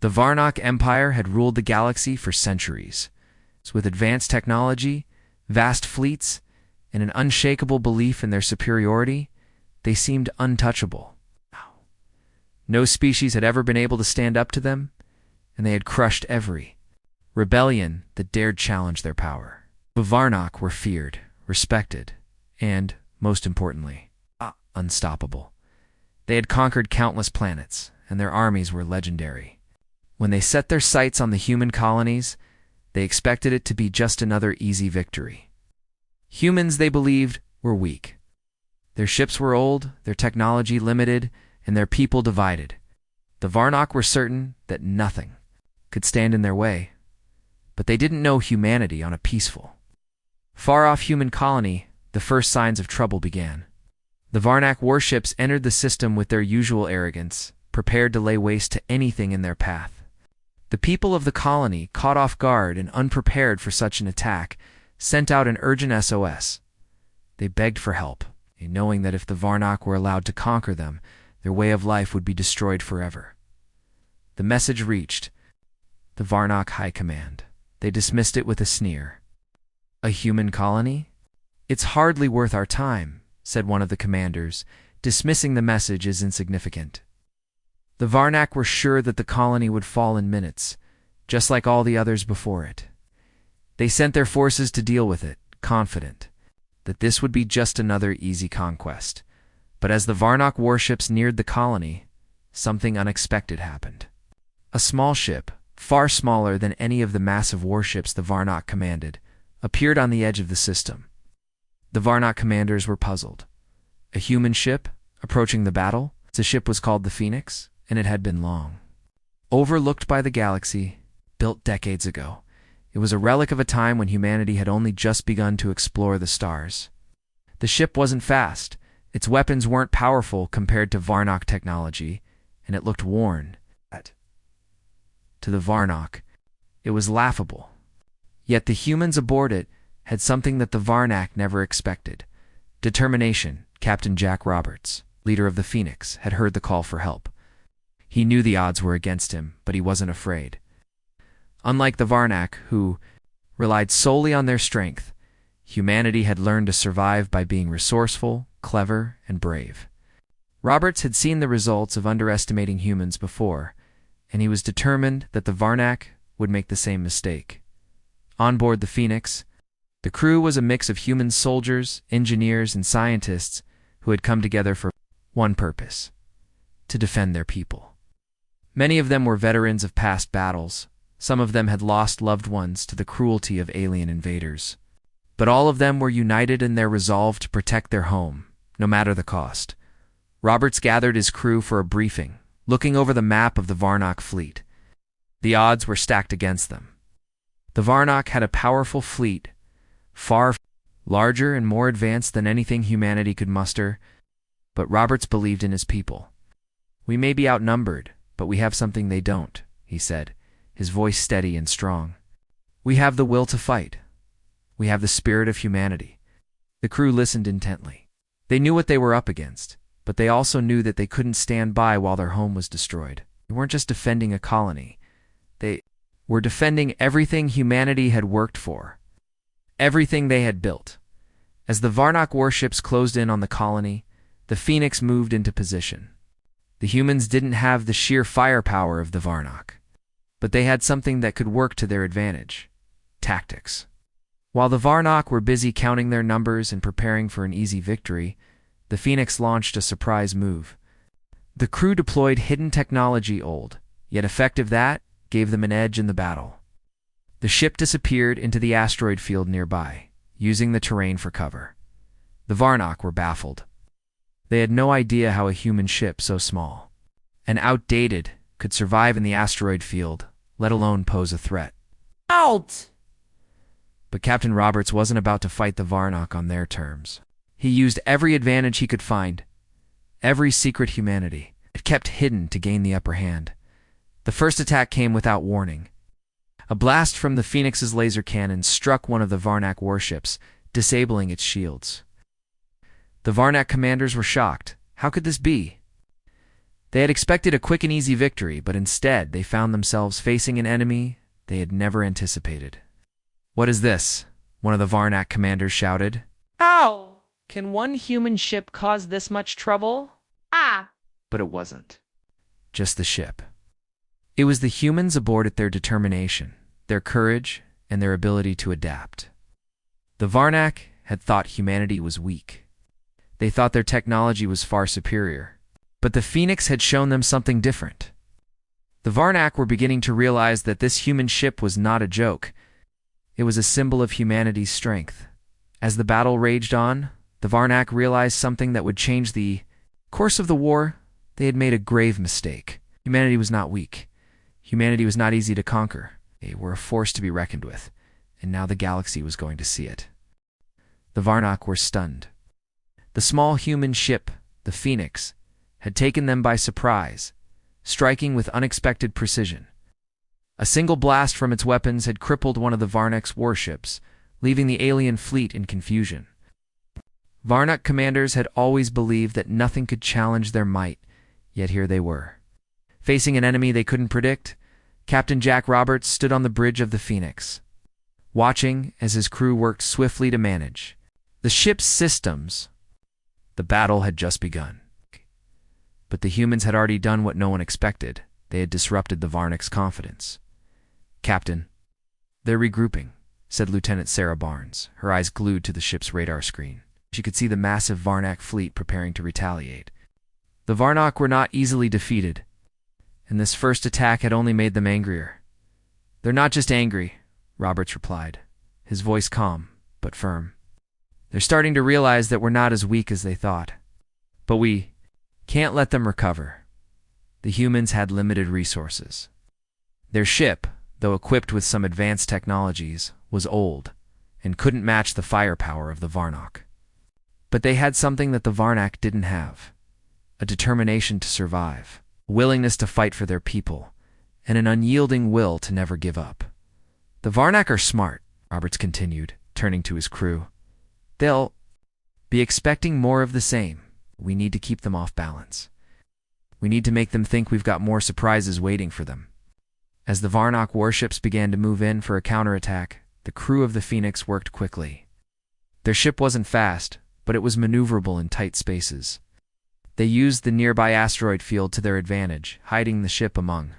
The Varnock Empire had ruled the galaxy for centuries. With advanced technology, vast fleets, and an unshakable belief in their superiority, they seemed untouchable. No species had ever been able to stand up to them, and they had crushed every rebellion that dared challenge their power. The Varnock were feared, respected, and, most importantly, unstoppable. They had conquered countless planets, and their armies were legendary. When they set their sights on the human colonies, they expected it to be just another easy victory. Humans, they believed, were weak. Their ships were old, their technology limited, and their people divided. The Varnock were certain that nothing could stand in their way, but they didn't know humanity on a peaceful, far-off human colony. The first signs of trouble began. The Varnock warships entered the system with their usual arrogance, prepared to lay waste to anything in their path. The people of the colony, caught off guard and unprepared for such an attack, sent out an urgent SOS. They begged for help, knowing that if the Varnock were allowed to conquer them, their way of life would be destroyed forever. The message reached the Varnock High Command. They dismissed it with a sneer. "A human colony? It's hardly worth our time," said one of the commanders, dismissing the message as insignificant. The Varnock were sure that the colony would fall in minutes, just like all the others before it. They sent their forces to deal with it, confident that this would be just another easy conquest. But as the Varnock warships neared the colony, something unexpected happened. A small ship, far smaller than any of the massive warships the Varnock commanded, appeared on the edge of the system. The Varnock commanders were puzzled. A human ship approaching the battle? The ship was called the Phoenix, and it had been long overlooked by the galaxy, built decades ago. It was a relic of a time when humanity had only just begun to explore the stars. The ship wasn't fast, its weapons weren't powerful compared to Varnock technology, and it looked worn. To the Varnock, it was laughable. Yet the humans aboard it had something that the Varnock never expected. Determination. Captain Jack Roberts, leader of the Phoenix, had heard the call for help. He knew the odds were against him, but he wasn't afraid. Unlike the Varnock, who relied solely on their strength, humanity had learned to survive by being resourceful, clever, and brave. Roberts had seen the results of underestimating humans before, and he was determined that the Varnock would make the same mistake. On board the Phoenix, the crew was a mix of human soldiers, engineers, and scientists who had come together for one purpose: to defend their people. Many of them were veterans of past battles. Some of them had lost loved ones to the cruelty of alien invaders. But all of them were united in their resolve to protect their home, no matter the cost. Roberts gathered his crew for a briefing, looking over the map of the Varnock fleet. The odds were stacked against them. The Varnock had a powerful fleet, far larger and more advanced than anything humanity could muster, but Roberts believed in his people. "We may be outnumbered, but we have something they don't," he said, his voice steady and strong. "We have the will to fight. We have the spirit of humanity." The crew listened intently. They knew what they were up against, but they also knew that they couldn't stand by while their home was destroyed. They weren't just defending a colony. They were defending everything humanity had worked for, everything they had built. As the Varnock warships closed in on the colony, the Phoenix moved into position. The humans didn't have the sheer firepower of the Varnock, but they had something that could work to their advantage: tactics. While the Varnock were busy counting their numbers and preparing for an easy victory, the Phoenix launched a surprise move. The crew deployed hidden technology, old, yet effective, that gave them an edge in the battle. The ship disappeared into the asteroid field nearby, using the terrain for cover. The Varnock were baffled. They had no idea how a human ship so small and outdated could survive in the asteroid field, let alone pose a threat. Out! But Captain Roberts wasn't about to fight the Varnock on their terms. He used every advantage he could find, every secret humanity it kept hidden to gain the upper hand. The first attack came without warning. A blast from the Phoenix's laser cannon struck one of the Varnock warships, disabling its shields. The Varnock commanders were shocked. How could this be? They had expected a quick and easy victory, but instead they found themselves facing an enemy they had never anticipated. "What is this?" one of the Varnak commanders shouted. How can one human ship cause this much trouble? But it wasn't just the ship. It was the humans aboard it, their determination, their courage, and their ability to adapt. The Varnak had thought humanity was weak. They thought their technology was far superior. But the Phoenix had shown them something different. The Varnak were beginning to realize that this human ship was not a joke. It was a symbol of humanity's strength. As the battle raged on, the Varnak realized something that would change the course of the war. They had made a grave mistake. Humanity was not weak. Humanity was not easy to conquer. They were a force to be reckoned with, and now the galaxy was going to see it. The Varnak were stunned. The small human ship, the Phoenix, had taken them by surprise, striking with unexpected precision. A single blast from its weapons had crippled one of the Varnak's warships, leaving the alien fleet in confusion. Varnak commanders had always believed that nothing could challenge their might, yet here they were. Facing an enemy they couldn't predict, Captain Jack Roberts stood on the bridge of the Phoenix, watching as his crew worked swiftly to manage the ship's systems. The battle had just begun. But the humans had already done what no one expected. They had disrupted the Varnak's confidence. "Captain, they're regrouping," said Lieutenant Sarah Barnes, her eyes glued to the ship's radar screen. She could see the massive Varnak fleet preparing to retaliate. The Varnak were not easily defeated, and this first attack had only made them angrier. "They're not just angry," Roberts replied, his voice calm but firm. "They're starting to realize that we're not as weak as they thought. But we can't let them recover." The humans had limited resources. Their ship, though equipped with some advanced technologies, was old and couldn't match the firepower of the Varnak. But they had something that the Varnak didn't have: a determination to survive, a willingness to fight for their people, and an unyielding will to never give up. "The Varnak are smart," Roberts continued, turning to his crew. "They'll be expecting more of the same. We need to keep them off balance. We need to make them think we've got more surprises waiting for them." As the Varnak warships began to move in for a counterattack, the crew of the Phoenix worked quickly. Their ship wasn't fast, but it was maneuverable in tight spaces. They used the nearby asteroid field to their advantage, hiding the ship among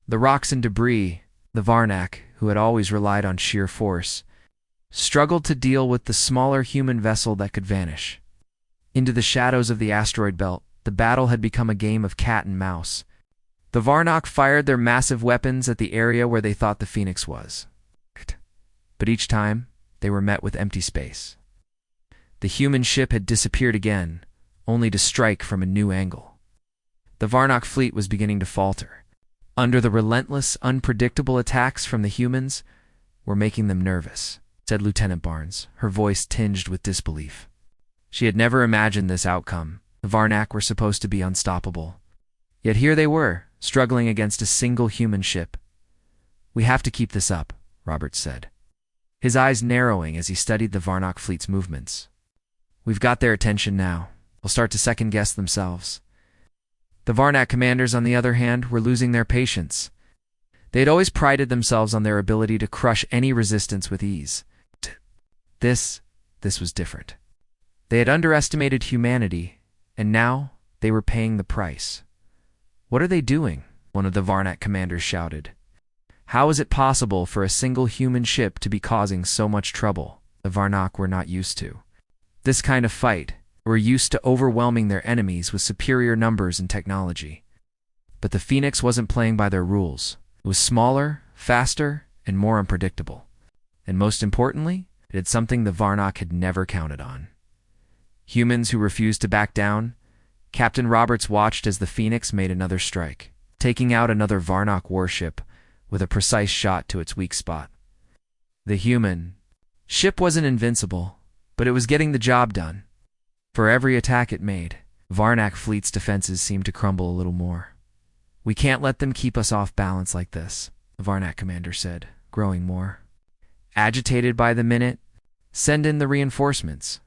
the rocks and debris. The Varnak, who had always relied on sheer force, struggled to deal with the smaller human vessel that could vanish. Into the shadows of the asteroid belt, the battle had become a game of cat and mouse. The Varnak fired their massive weapons at the area where they thought the Phoenix was. But each time, they were met with empty space. The human ship had disappeared again, only to strike from a new angle. The Varnak fleet was beginning to falter. Under the relentless, unpredictable attacks from the humans were making them nervous, said Lieutenant Barnes, her voice tinged with disbelief. She had never imagined this outcome. The Varnak were supposed to be unstoppable. Yet here they were, struggling against a single human ship. "We have to keep this up," Roberts said, his eyes narrowing as he studied the Varnak fleet's movements. "We've got their attention now. They'll start to second-guess themselves." The Varnak commanders, on the other hand, were losing their patience. They had always prided themselves on their ability to crush any resistance with ease. This was different. They had underestimated humanity, and now they were paying the price. "What are they doing?" one of the Varnak commanders shouted. "How is it possible for a single human ship to be causing so much trouble?" The Varnak were not used to this kind of fight. They were used to overwhelming their enemies with superior numbers and technology. But the Phoenix wasn't playing by their rules. It was smaller, faster, and more unpredictable. And most importantly, it had something the Varnak had never counted on: humans who refused to back down. Captain Roberts watched as the Phoenix made another strike, taking out another Varnak warship with a precise shot to its weak spot. The human ship wasn't invincible, but it was getting the job done. For every attack it made, Varnak fleet's defenses seemed to crumble a little more. "We can't let them keep us off balance like this," the Varnak commander said, growing more agitated by the minute. "Send in the reinforcements.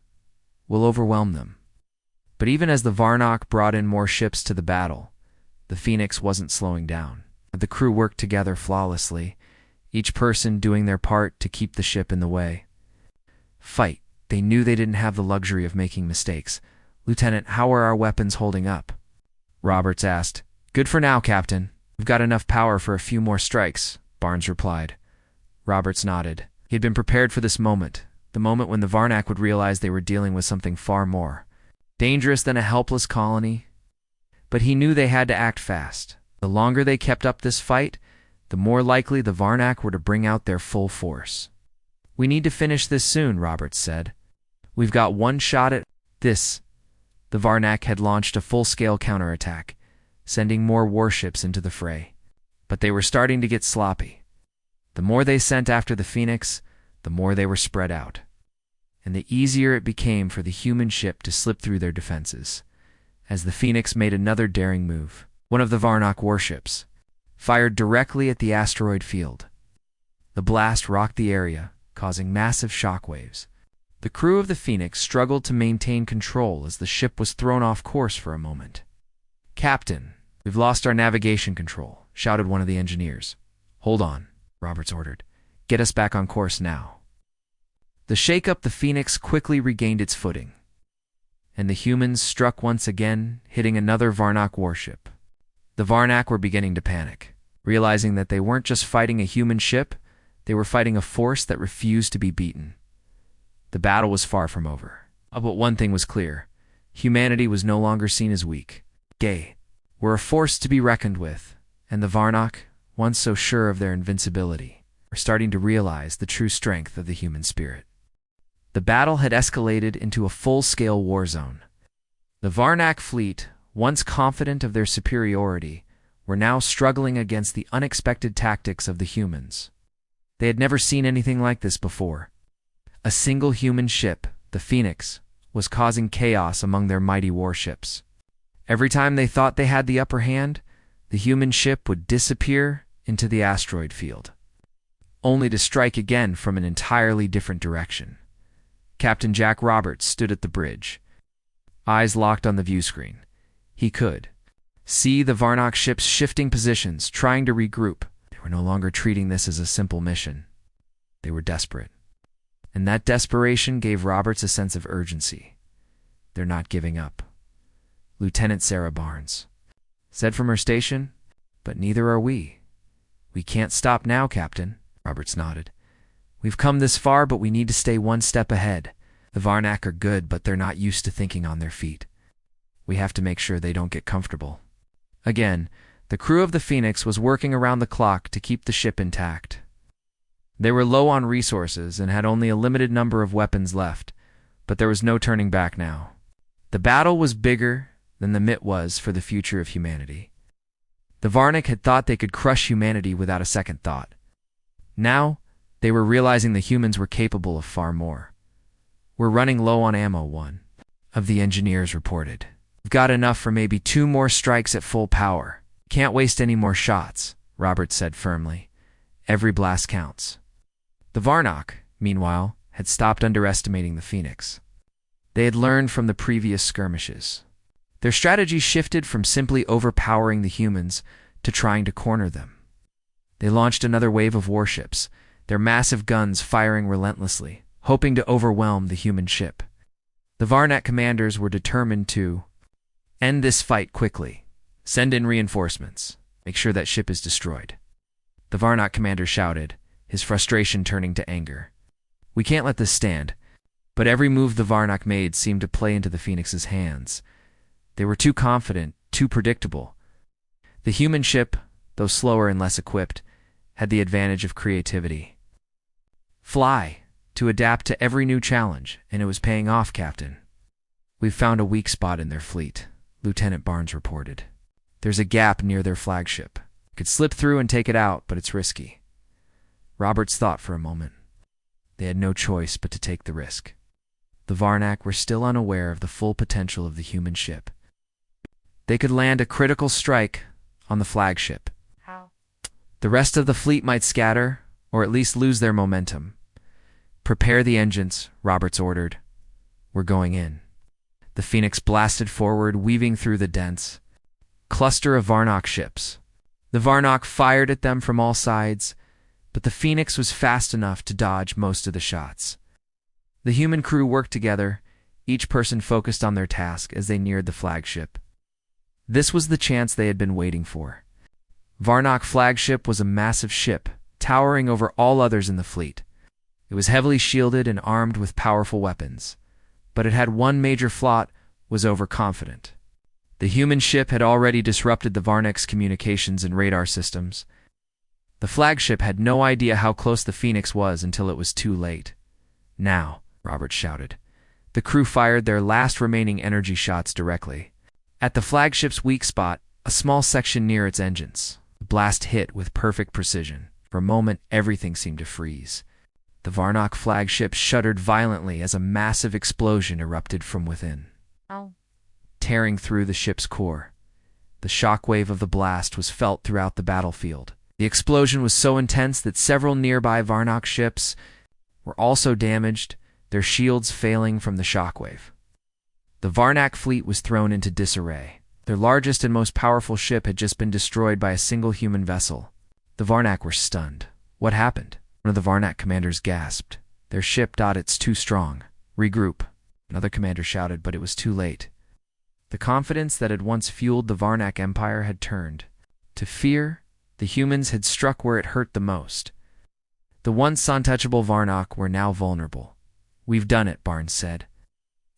We'll overwhelm them." But even as the Varnak brought in more ships to the battle, The Phoenix wasn't slowing down. The crew worked together flawlessly, each person doing their part to keep the ship in the way. Fight. They knew they didn't have the luxury of making mistakes. "Lieutenant, how are our weapons holding up?" Roberts asked. "Good for now, Captain. We've got enough power for a few more strikes," Barnes replied. Roberts nodded. He had been prepared for this moment, the moment when the Varnak would realize they were dealing with something far more dangerous than a helpless colony. But he knew they had to act fast. The longer they kept up this fight, the more likely the Varnak were to bring out their full force. "We need to finish this soon," Roberts said. "We've got one shot at this." The Varnak had launched a full-scale counterattack, sending more warships into the fray. But they were starting to get sloppy. The more they sent after the Phoenix, the more they were spread out, and the easier it became for the human ship to slip through their defenses. As the Phoenix made another daring move, one of the Varnak warships fired directly at the asteroid field. The blast rocked the area, causing massive shockwaves. The crew of the Phoenix struggled to maintain control as the ship was thrown off course for a moment. "Captain, we've lost our navigation control," shouted one of the engineers. "Hold on," Roberts ordered. "Get us back on course now." The shake-up, the Phoenix quickly regained its footing, and the humans struck once again, hitting another Varnak warship. The Varnak were beginning to panic, realizing that they weren't just fighting a human ship, they were fighting a force that refused to be beaten. The battle was far from over. But one thing was clear. Humanity was no longer seen as weak. They were a force to be reckoned with, and the Varnak, once so sure of their invincibility, were starting to realize the true strength of the human spirit. The battle had escalated into a full-scale war zone. The Varnak fleet, once confident of their superiority, were now struggling against the unexpected tactics of the humans. They had never seen anything like this before. A single human ship, the Phoenix, was causing chaos among their mighty warships. Every time they thought they had the upper hand, the human ship would disappear into the asteroid field, only to strike again from an entirely different direction. Captain Jack Roberts stood at the bridge, eyes locked on the view screen. He could see the Varnak ships shifting positions, trying to regroup. They were no longer treating this as a simple mission. They were desperate. And that desperation gave Roberts a sense of urgency. "They're not giving up," Lieutenant Sarah Barnes said from her station. "But neither are we." "We can't stop now, Captain," Roberts nodded. "We've come this far, but we need to stay one step ahead. The Varnak are good, but they're not used to thinking on their feet. We have to make sure they don't get comfortable." Again, the crew of the Phoenix was working around the clock to keep the ship intact. They were low on resources and had only a limited number of weapons left, but there was no turning back now. The battle was bigger than the MIT was for the future of humanity. The Varnak had thought they could crush humanity without a second thought. Now, they were realizing the humans were capable of far more. "We're running low on ammo," one of the engineers reported. "We've got enough for maybe 2 more strikes at full power. Can't waste any more shots," Roberts said firmly. "Every blast counts." The Varnak, meanwhile, had stopped underestimating the Phoenix. They had learned from the previous skirmishes. Their strategy shifted from simply overpowering the humans to trying to corner them. They launched another wave of warships, their massive guns firing relentlessly, hoping to overwhelm the human ship. The Varnak commanders were determined to end this fight quickly. "Send in reinforcements. Make sure that ship is destroyed," the Varnak commander shouted, his frustration turning to anger. "We can't let this stand." But every move the Varnak made seemed to play into the Phoenix's hands. They were too confident, too predictable. The human ship, though slower and less equipped, had the advantage of creativity. "Fly," to adapt to every new challenge, and it was paying off, Captain. "We've found a weak spot in their fleet," Lieutenant Barnes reported. "There's a gap near their flagship. Could slip through and take it out, but it's risky." Roberts thought for a moment. They had no choice but to take the risk. The Varnak were still unaware of the full potential of the human ship. They could land a critical strike on the flagship. How? The rest of the fleet might scatter, or at least lose their momentum. "Prepare the engines," Roberts ordered. "We're going in." The Phoenix blasted forward, weaving through the dense cluster of Varnock ships. The Varnock fired at them from all sides, but the Phoenix was fast enough to dodge most of the shots. The human crew worked together, each person focused on their task as they neared the flagship. This was the chance they had been waiting for. Varnock flagship was a massive ship, towering over all others in the fleet. It was heavily shielded and armed with powerful weapons, but it had one major flaw: was overconfident. The human ship had already disrupted the Varnock's communications and radar systems. The flagship had no idea how close the Phoenix was until it was too late. "Now," Robert shouted. The crew fired their last remaining energy shots directly at the flagship's weak spot, a small section near its engines. The blast hit with perfect precision. For a moment, everything seemed to freeze. The Varnock flagship shuddered violently as a massive explosion erupted from within, tearing through the ship's core. The shockwave of the blast was felt throughout the battlefield. The explosion was so intense that several nearby Varnock ships were also damaged, their shields failing from the shockwave. The Varnock fleet was thrown into disarray. Their largest and most powerful ship had just been destroyed by a single human vessel. The Varnock were stunned. What happened? One of the Varnock commanders gasped. "Their ship, it's too strong. Regroup." Another commander shouted, but it was too late. The confidence that had once fueled the Varnock Empire had turned to fear. The humans had struck where it hurt the most. The once untouchable Varnock were now vulnerable. "We've done it," Barnes said,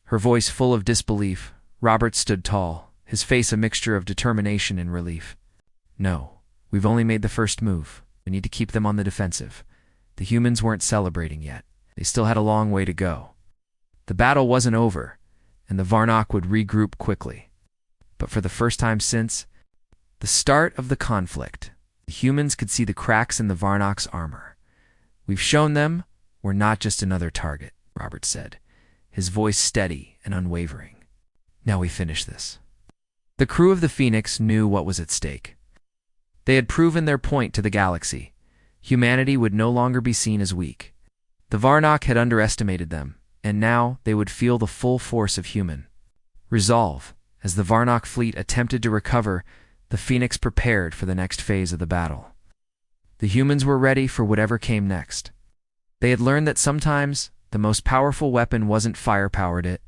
her voice full of disbelief. Robert stood tall, his face a mixture of determination and relief. "No, we've only made the first move. We need to keep them on the defensive." The humans weren't celebrating yet. They still had a long way to go. The battle wasn't over, and the Varnock would regroup quickly. But for the first time since the start of the conflict, the humans could see the cracks in the Varnock's armor. "We've shown them we're not just another target," Robert said, his voice steady and unwavering. "Now we finish this." The crew of the Phoenix knew what was at stake. They had proven their point to the galaxy. Humanity would no longer be seen as weak. The Varnock had underestimated them, and now they would feel the full force of human resolve. As the Varnock fleet attempted to recover, the Phoenix prepared for the next phase of the battle. The humans were ready for whatever came next. They had learned that sometimes the most powerful weapon wasn't firepower, it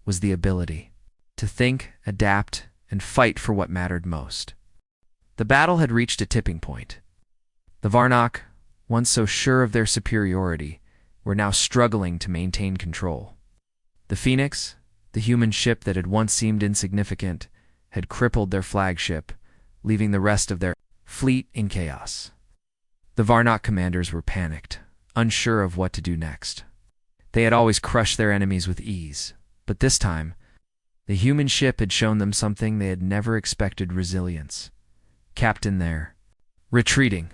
was the ability to think, adapt, and fight for what mattered most. The battle had reached a tipping point. The Varnock, once so sure of their superiority, were now struggling to maintain control. The Phoenix, the human ship that had once seemed insignificant, had crippled their flagship, leaving the rest of their fleet in chaos. The Varnock commanders were panicked, unsure of what to do next. They had always crushed their enemies with ease, but this time, the human ship had shown them something they had never expected: resilience. "Captain, there." "Retreating,"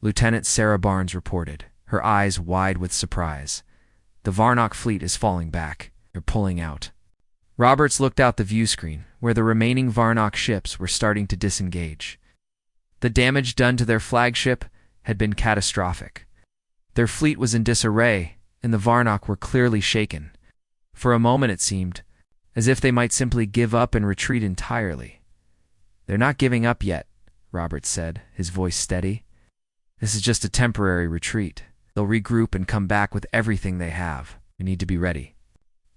Lieutenant Sarah Barnes reported, her eyes wide with surprise. "The Varnock fleet is falling back. They're pulling out." Roberts looked out the view screen, where the remaining Varnock ships were starting to disengage. The damage done to their flagship had been catastrophic. Their fleet was in disarray, and the Varnock were clearly shaken. For a moment it seemed as if they might simply give up and retreat entirely. "They're not giving up yet," Roberts said, his voice steady. "This is just a temporary retreat. They'll regroup and come back with everything they have. We need to be ready."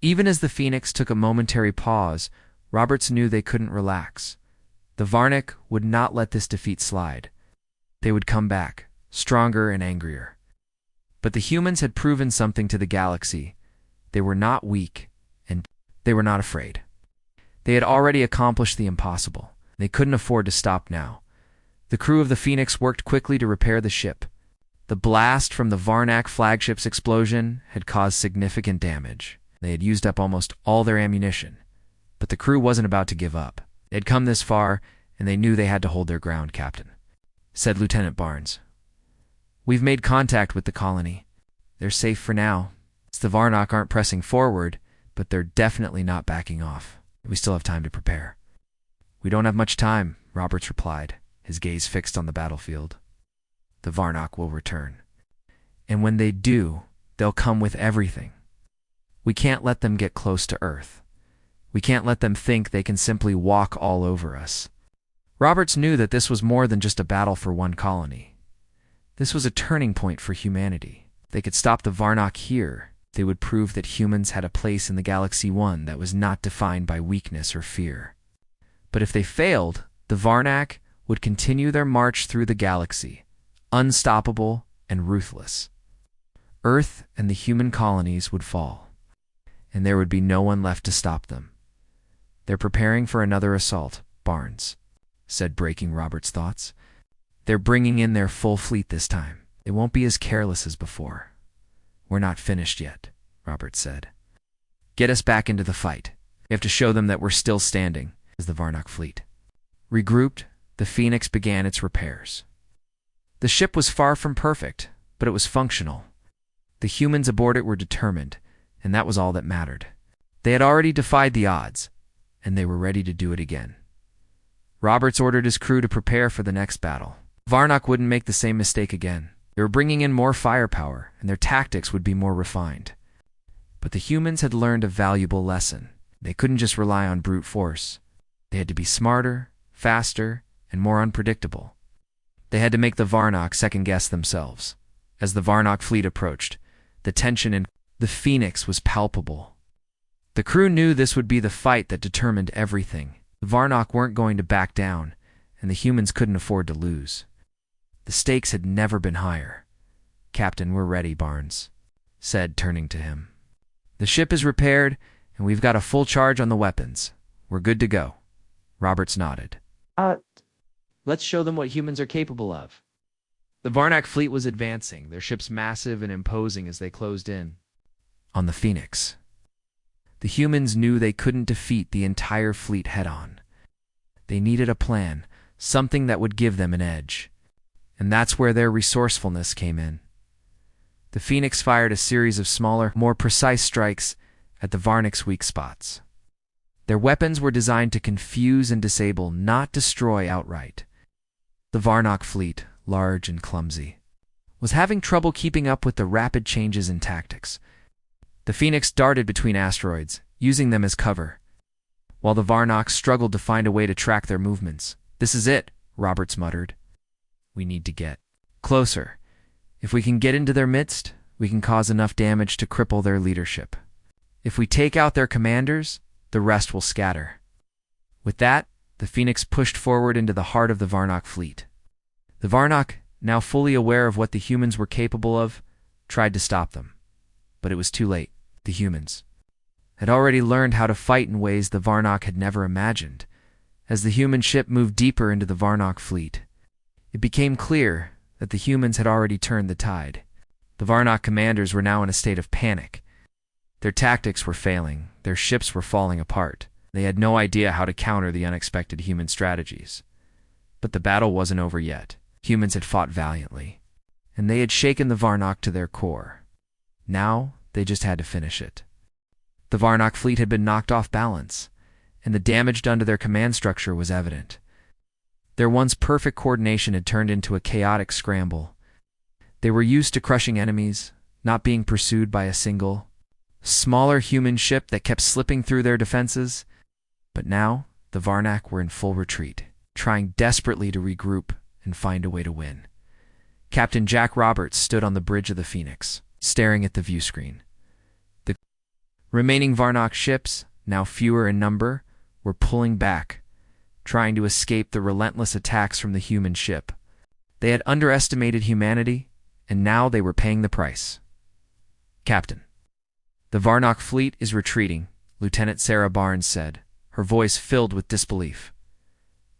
Even as the Phoenix took a momentary pause, Roberts knew they couldn't relax. The Varnock would not let this defeat slide. They would come back, stronger and angrier. But the humans had proven something to the galaxy. They were not weak, and they were not afraid. They had already accomplished the impossible. They couldn't afford to stop now. The crew of the Phoenix worked quickly to repair the ship. The blast from the Varnock flagship's explosion had caused significant damage. They had used up almost all their ammunition. But the crew wasn't about to give up. They had come this far, and they knew they had to hold their ground, Captain, said Lieutenant Barnes. "We've made contact with the colony. They're safe for now. The Varnock aren't pressing forward, but they're definitely not backing off. We still have time to prepare." "We don't have much time," Roberts replied, his gaze fixed on the battlefield. "The Varnock will return. And when they do, they'll come with everything. We can't let them get close to Earth. We can't let them think they can simply walk all over us." Roberts knew that this was more than just a battle for one colony. This was a turning point for humanity. If they could stop the Varnock here, they would prove that humans had a place in the Galaxy One that was not defined by weakness or fear. But if they failed, the Varnock would continue their march through the galaxy, unstoppable and ruthless. Earth and the human colonies would fall, and there would be no one left to stop them. "They're preparing for another assault, Barnes," said, breaking Robert's thoughts. "They're bringing in their full fleet this time. They won't be as careless as before." "We're not finished yet," Robert said. "Get us back into the fight. We have to show them that we're still standing," as the Varnock fleet. Regrouped, the Phoenix began its repairs. The ship was far from perfect, but it was functional. The humans aboard it were determined, and that was all that mattered. They had already defied the odds, and they were ready to do it again. Roberts ordered his crew to prepare for the next battle. Varnock wouldn't make the same mistake again. They were bringing in more firepower, and their tactics would be more refined. But the humans had learned a valuable lesson. They couldn't just rely on brute force. They had to be smarter, faster, and more unpredictable. They had to make the Varnock second-guess themselves. As the Varnock fleet approached, the tension in the Phoenix was palpable. The crew knew this would be the fight that determined everything. The Varnock weren't going to back down, and the humans couldn't afford to lose. The stakes had never been higher. "Captain, we're ready," Barnes said, turning to him. "The ship is repaired, and we've got a full charge on the weapons. We're good to go." Roberts nodded. Let's show them what humans are capable of." The Varnock fleet was advancing, their ships massive and imposing as they closed in on the Phoenix. The humans knew they couldn't defeat the entire fleet head-on. They needed a plan, something that would give them an edge. And that's where their resourcefulness came in. The Phoenix fired a series of smaller, more precise strikes at the Varnock's weak spots. Their weapons were designed to confuse and disable, not destroy outright. The Varnock fleet, large and clumsy, was having trouble keeping up with the rapid changes in tactics. The Phoenix darted between asteroids, using them as cover, while the Varnock struggled to find a way to track their movements. "This is it," Roberts muttered. "We need to get closer. If we can get into their midst, we can cause enough damage to cripple their leadership. If we take out their commanders, the rest will scatter." With that, the Phoenix pushed forward into the heart of the Varnock fleet. The Varnock, now fully aware of what the humans were capable of, tried to stop them. But it was too late. The humans had already learned how to fight in ways the Varnock had never imagined. As the human ship moved deeper into the Varnock fleet, it became clear that the humans had already turned the tide. The Varnock commanders were now in a state of panic. Their tactics were failing, their ships were falling apart. They had no idea how to counter the unexpected human strategies. But the battle wasn't over yet. Humans had fought valiantly, and they had shaken the Varnock to their core. Now, they just had to finish it. The Varnock fleet had been knocked off balance, and the damage done to their command structure was evident. Their once perfect coordination had turned into a chaotic scramble. They were used to crushing enemies, not being pursued by a single, smaller human ship that kept slipping through their defenses. But now, the Varnock were in full retreat, trying desperately to regroup and find a way to win. Captain Jack Roberts stood on the bridge of the Phoenix, staring at the view screen. The remaining Varnock ships, now fewer in number, were pulling back, trying to escape the relentless attacks from the human ship. They had underestimated humanity, and now they were paying the price. "Captain, the Varnock fleet is retreating," Lieutenant Sarah Barnes said, her voice filled with disbelief.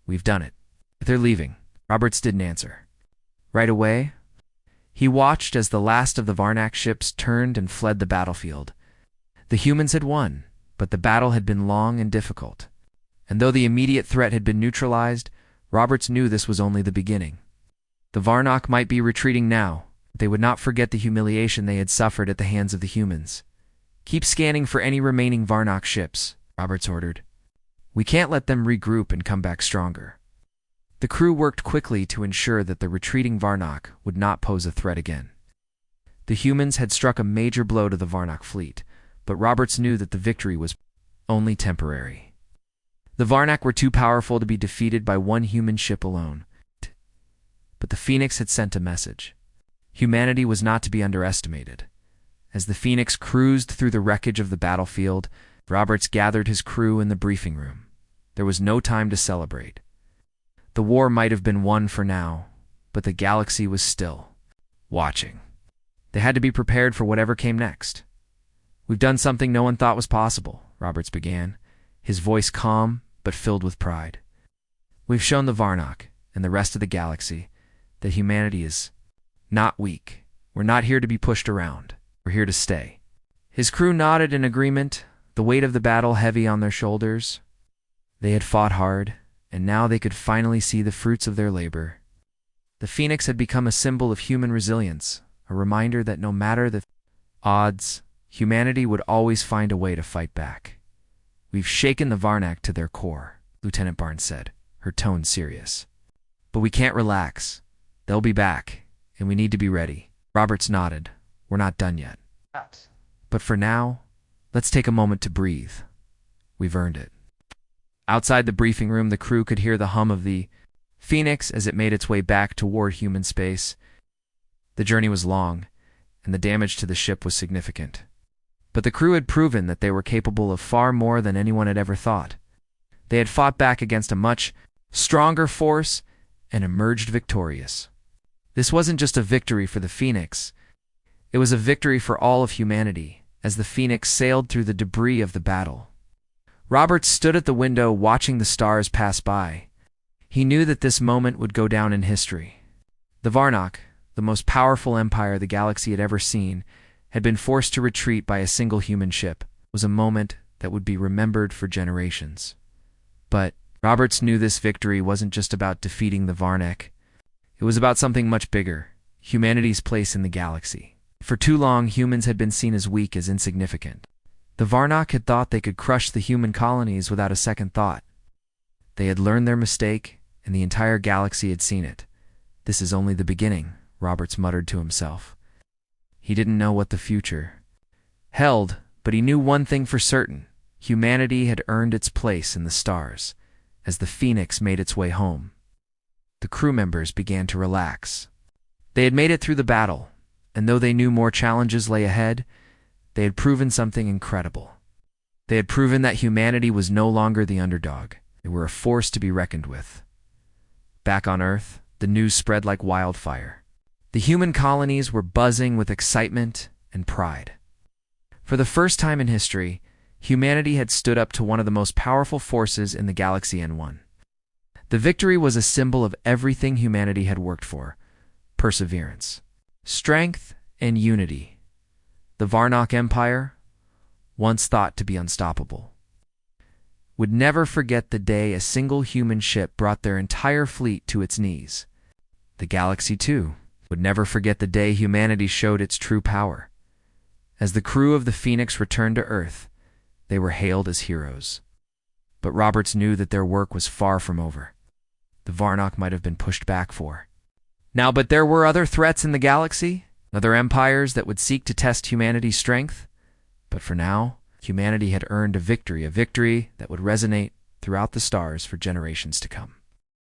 "We've done it. They're leaving." Roberts didn't answer. Right away, he watched as the last of the Varnock ships turned and fled the battlefield. The humans had won, but the battle had been long and difficult. And though the immediate threat had been neutralized, Roberts knew this was only the beginning. The Varnock might be retreating now, but they would not forget the humiliation they had suffered at the hands of the humans. "Keep scanning for any remaining Varnock ships," Roberts ordered. "We can't let them regroup and come back stronger." The crew worked quickly to ensure that the retreating Varnock would not pose a threat again. The humans had struck a major blow to the Varnock fleet, but Roberts knew that the victory was only temporary. The Varnak were too powerful to be defeated by one human ship alone. But the Phoenix had sent a message. Humanity was not to be underestimated. As the Phoenix cruised through the wreckage of the battlefield, Roberts gathered his crew in the briefing room. There was no time to celebrate. The war might have been won for now, but the galaxy was still watching. They had to be prepared for whatever came next. "We've done something no one thought was possible," Roberts began, his voice calm but filled with pride. "We've shown the Varnak and the rest of the galaxy that humanity is not weak. We're not here to be pushed around. We're here to stay." His crew nodded in agreement, the weight of the battle heavy on their shoulders. They had fought hard, and now they could finally see the fruits of their labor. The Phoenix had become a symbol of human resilience, a reminder that no matter the odds, humanity would always find a way to fight back. "We've shaken the Varnak to their core," Lieutenant Barnes said, her tone serious. "But we can't relax. They'll be back, and we need to be ready." Roberts nodded. "We're not done yet. But for now, let's take a moment to breathe. We've earned it." Outside the briefing room, the crew could hear the hum of the Phoenix as it made its way back toward human space. The journey was long, and the damage to the ship was significant. But the crew had proven that they were capable of far more than anyone had ever thought. They had fought back against a much stronger force and emerged victorious. This wasn't just a victory for the Phoenix. It was a victory for all of humanity as the Phoenix sailed through the debris of the battle. Roberts stood at the window watching the stars pass by. He knew that this moment would go down in history. The Varnak, the most powerful empire the galaxy had ever seen, had been forced to retreat by a single human ship. It was a moment that would be remembered for generations. But Roberts knew this victory wasn't just about defeating the Varnak. It was about something much bigger, humanity's place in the galaxy. For too long, humans had been seen as weak, as insignificant. The Varnak had thought they could crush the human colonies without a second thought. They had learned their mistake, and the entire galaxy had seen it. "This is only the beginning," Roberts muttered to himself. He didn't know what the future held, but he knew one thing for certain. Humanity had earned its place in the stars as the Phoenix made its way home. The crew members began to relax. They had made it through the battle, and though they knew more challenges lay ahead, they had proven something incredible. They had proven that humanity was no longer the underdog. They were a force to be reckoned with. Back on Earth, the news spread like wildfire. The human colonies were buzzing with excitement and pride. For the first time in history, humanity had stood up to one of the most powerful forces in the galaxy and won. The victory was a symbol of everything humanity had worked for: perseverance, strength, and unity. The Varnak Empire, once thought to be unstoppable, would never forget the day a single human ship brought their entire fleet to its knees. The galaxy, too, would never forget the day humanity showed its true power. As the crew of the Phoenix returned to Earth, they were hailed as heroes. But Roberts knew that their work was far from over. The Varnak might have been pushed back for now, but there were other threats in the galaxy, other empires that would seek to test humanity's strength. But for now, humanity had earned a victory that would resonate throughout the stars for generations to come.